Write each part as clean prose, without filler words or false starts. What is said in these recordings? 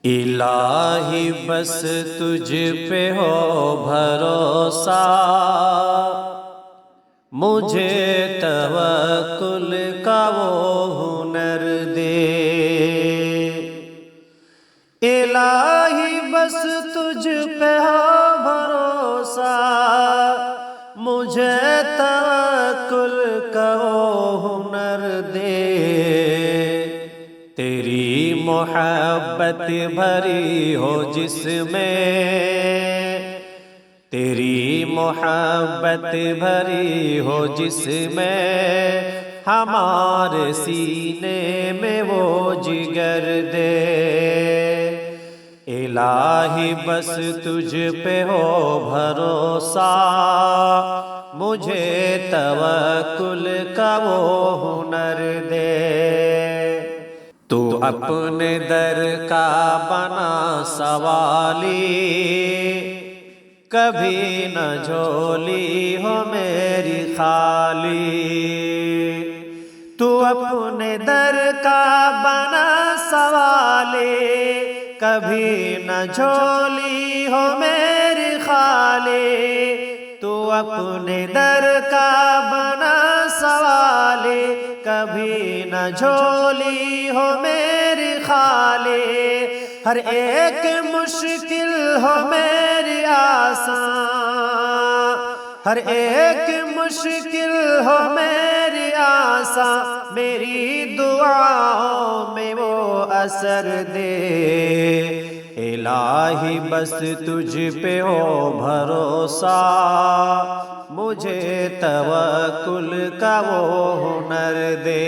الہی بس تجھ پہ ہو بھروسہ، مجھے توکل کا وہ ہنر دے۔ الہی بس تجھ پہ ہو بھروسہ، مجھے توکل کا وہ ہنر دے۔ تیری محبت بھری ہو جس میں، تیری محبت بھری ہو جس میں، ہمارے سینے میں وہ جگر دے۔ الہی بس تجھ پہ ہو بھروسہ، مجھے توکل کا وہ ہنر دے۔ تو اپنے در کا بنا سوالی، کبھی نہ جھولی ہو میری خالی۔ تو اپنے در کا بنا سوالی، کبھی نہ جھولی ہو میری خالی۔ تو اپنے در کا بنا سوالی، کبھی نہ جھولی ہو میری خالی۔ ہر ایک مشکل ہو میری آسان، ہر ایک مشکل ہو میری آسان، میری دعاؤں میں وہ اثر دے۔ الہی بس تجھ پہ ہو بھروسہ، مجھے توکل کا وہ ہنر دے۔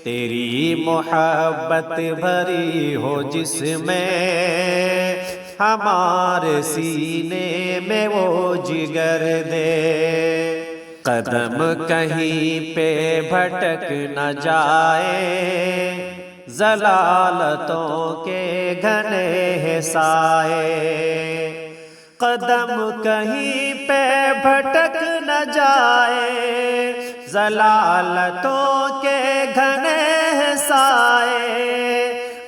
تیری محبت بھری ہو جس میں، ہمارے سینے میں وہ جگر دے۔ قدم کہیں پہ بھٹک نہ جائے، ضلالتوں کے گھنے سائے۔ قدم کہیں پہ بھٹک نہ جائے، ضلالتوں کے گھنے سائے۔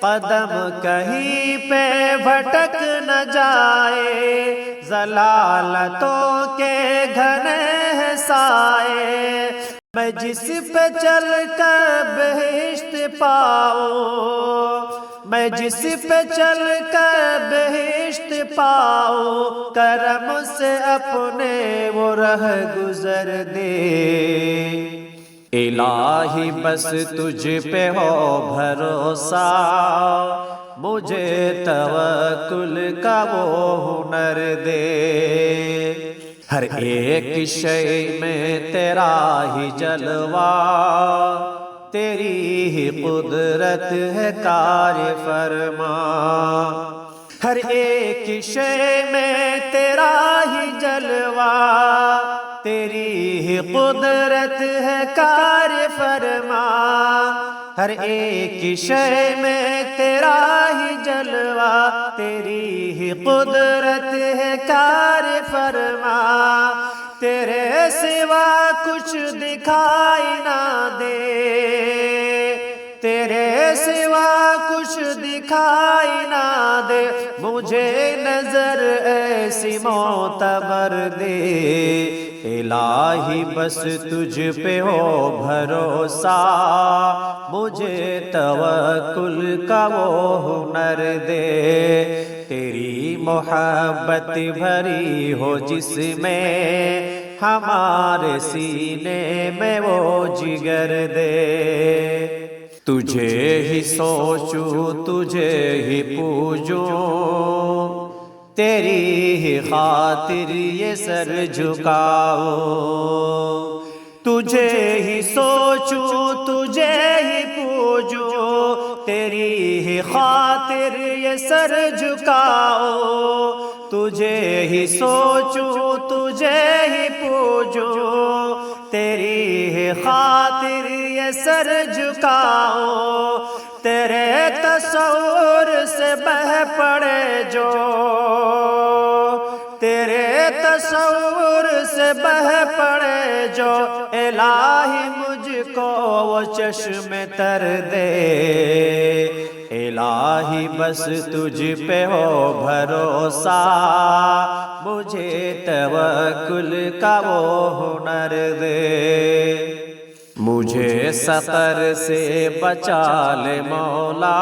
قدم کہیں پہ بھٹک نہ جائے، ضلالتوں کے گھنے سائے۔ میں جس پہ چل کر بہشت پاؤں، میں جس پہ چل کر بہشت پاؤں، کرم سے اپنے وہ راہ گزر دے۔ الہی بس تجھ پہ ہو بھروسہ، مجھے توکل کا وہ ہنر دے۔ ہر ایک شے میں تیرا ہی جلوہ، تیری ہی قدرت ہے کار فرما۔ ہر ایک شے میں تیرا ہی جلوہ، تیری ہی قدرت ہے کار فرما۔ ہر ایک شے میں تیرا ہی جلوہ، تیری ہی قدرت ہے کار فرما۔ تیرے سوا کچھ دکھائی نہ دے، تیرے سوا کچھ دکھائی نہ دے، مجھے نظر ایسی معتبر دے۔ الہی بس تجھ پہ ہو بھروسہ، مجھے توکل کا وہ ہنر دے۔ تیری محبت بھری ہو جس میں، ہمارے سینے میں وہ جگر دے۔ تجھے ہی سوچوں، تجھے ہی پوجوں، تیری ہی خاطر یہ سر جھکاؤ۔ تجھے ہی سوچوں، تجھے ہی پوجوں، تیری ہی خاطر یہ سر جھکاؤ۔ تجھے ہی سوچوں، تجھے ہی پوجوں، تیری ہی خاطر یہ سر جھکاؤ۔ تیرے تصور سے بہہ پڑے جو، تیرے تصور سے بہہ پڑے جو، الہی مجھ کو وہ چشم تر دے۔ الہی بس تجھ پہ ہو بھروسہ، مجھے توکل کا وہ ہنر دے، مجھے سقر سے بچا لے مولا،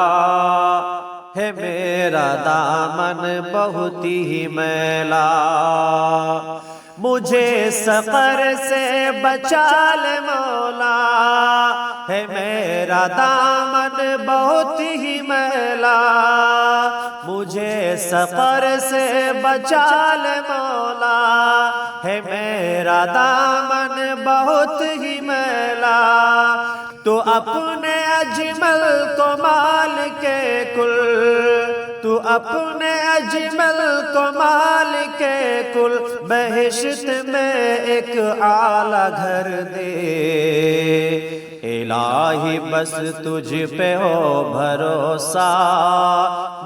ہے میرا دامن بہت ہی میلا، مجھے سقر سے بچا لے مولا، ہے میرا دامن بہت ہی میلا، مجھے سقر سے بچا لے مولا، ہے میرا دامن بہت ہی میلا، تو اپنے اجمل کمال کے کل، تو اپنے اجمل کمال کے کل، بہشت میں ایک اعلیٰ گھر دے، الہی بس تجھ پہ ہو بھروسہ،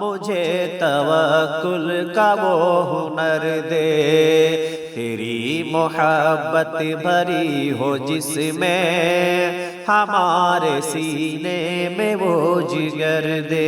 مجھے توکل کا وہ ہنر دے، تیری محبت بھری ہو جس میں، ہمارے سینے میں وہ جگر دے۔